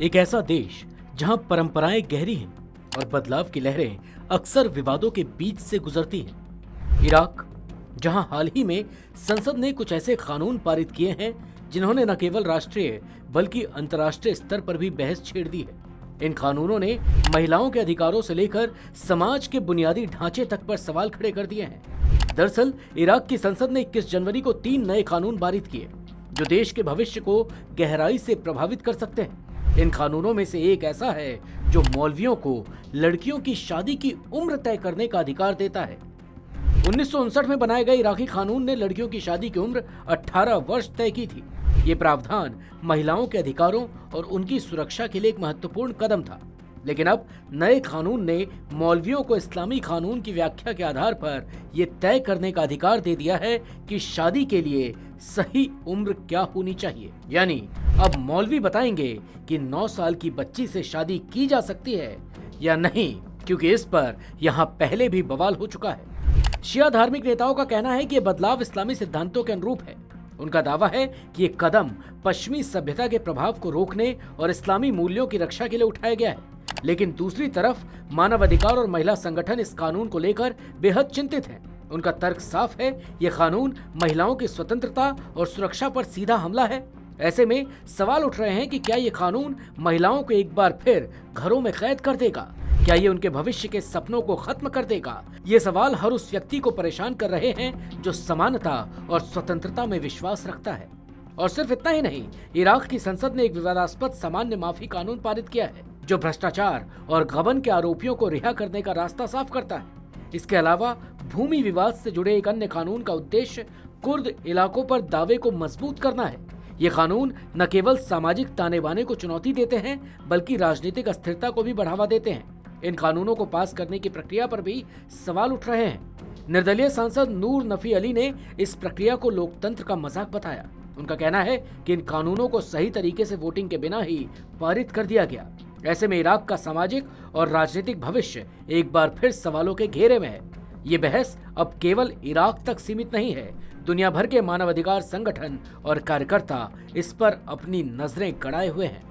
एक ऐसा देश जहां परंपराएं गहरी हैं और बदलाव की लहरें अक्सर विवादों के बीच से गुजरती हैं। इराक, जहां हाल ही में संसद ने कुछ ऐसे कानून पारित किए हैं जिन्होंने न केवल राष्ट्रीय बल्कि अंतर्राष्ट्रीय स्तर पर भी बहस छेड़ दी है। इन कानूनों ने महिलाओं के अधिकारों से लेकर समाज के बुनियादी ढांचे तक पर सवाल खड़े कर दिए हैं। दरअसल इराक की संसद ने 21 जनवरी को 3 नए कानून पारित किए जो देश के भविष्य को गहराई से प्रभावित कर सकते हैं। इन कानूनों में से एक ऐसा है जो मौलवियों को लड़कियों की शादी की उम्र तय करने का अधिकार देता है। 1959 में बनाए गए इराकी कानून ने लड़कियों की शादी की उम्र 18 वर्ष तय की थी। ये प्रावधान महिलाओं के अधिकारों और उनकी सुरक्षा के लिए एक महत्वपूर्ण कदम था। लेकिन अब नए कानून ने मौलवियों को इस्लामी कानून की व्याख्या के आधार पर यह तय करने का अधिकार दे दिया है कि शादी के लिए सही उम्र क्या होनी चाहिए। यानी अब मौलवी बताएंगे कि 9 साल की बच्ची से शादी की जा सकती है या नहीं, क्योंकि इस पर यहां पहले भी बवाल हो चुका है। शिया धार्मिक नेताओं का कहना है कि यह बदलाव इस्लामी सिद्धांतों के अनुरूप है। उनका दावा है कि ये कदम पश्चिमी सभ्यता के प्रभाव को रोकने और इस्लामी मूल्यों की रक्षा के लिए उठाया गया है। लेकिन दूसरी तरफ मानवाधिकार और महिला संगठन इस कानून को लेकर बेहद चिंतित हैं। उनका तर्क साफ है, ये कानून महिलाओं की स्वतंत्रता और सुरक्षा पर सीधा हमला है। ऐसे में सवाल उठ रहे हैं कि क्या ये कानून महिलाओं को एक बार फिर घरों में कैद कर देगा? क्या ये उनके भविष्य के सपनों को खत्म कर देगा? ये सवाल हर उस व्यक्ति को परेशान कर रहे हैं जो समानता और स्वतंत्रता में विश्वास रखता है। और सिर्फ इतना ही नहीं, इराक की संसद ने एक विवादास्पद सामान्य माफी कानून पारित किया है जो भ्रष्टाचार और गबन के आरोपियों को रिहा करने का रास्ता साफ करता है। इसके अलावा भूमि विवाद से जुड़े एक अन्य कानून का उद्देश्य कुर्द इलाकों पर दावे को मजबूत करना है। ये कानून न केवल सामाजिक ताने बाने को चुनौती देते हैं बल्कि राजनीतिक अस्थिरता को भी बढ़ावा देते हैं। इन कानूनों को पास करने की प्रक्रिया पर भी सवाल उठ रहे हैं। निर्दलीय सांसद नूर नफी अली ने इस प्रक्रिया को लोकतंत्र का मजाक बताया। उनका कहना है कि इन कानूनों को सही तरीके से वोटिंग के बिना ही पारित कर दिया गया। ऐसे में इराक का सामाजिक और राजनीतिक भविष्य एक बार फिर सवालों के घेरे में है। ये बहस अब केवल इराक तक सीमित नहीं है। दुनिया भर के मानवाधिकार संगठन और कार्यकर्ता इस पर अपनी नजरें गड़ाए हुए हैं।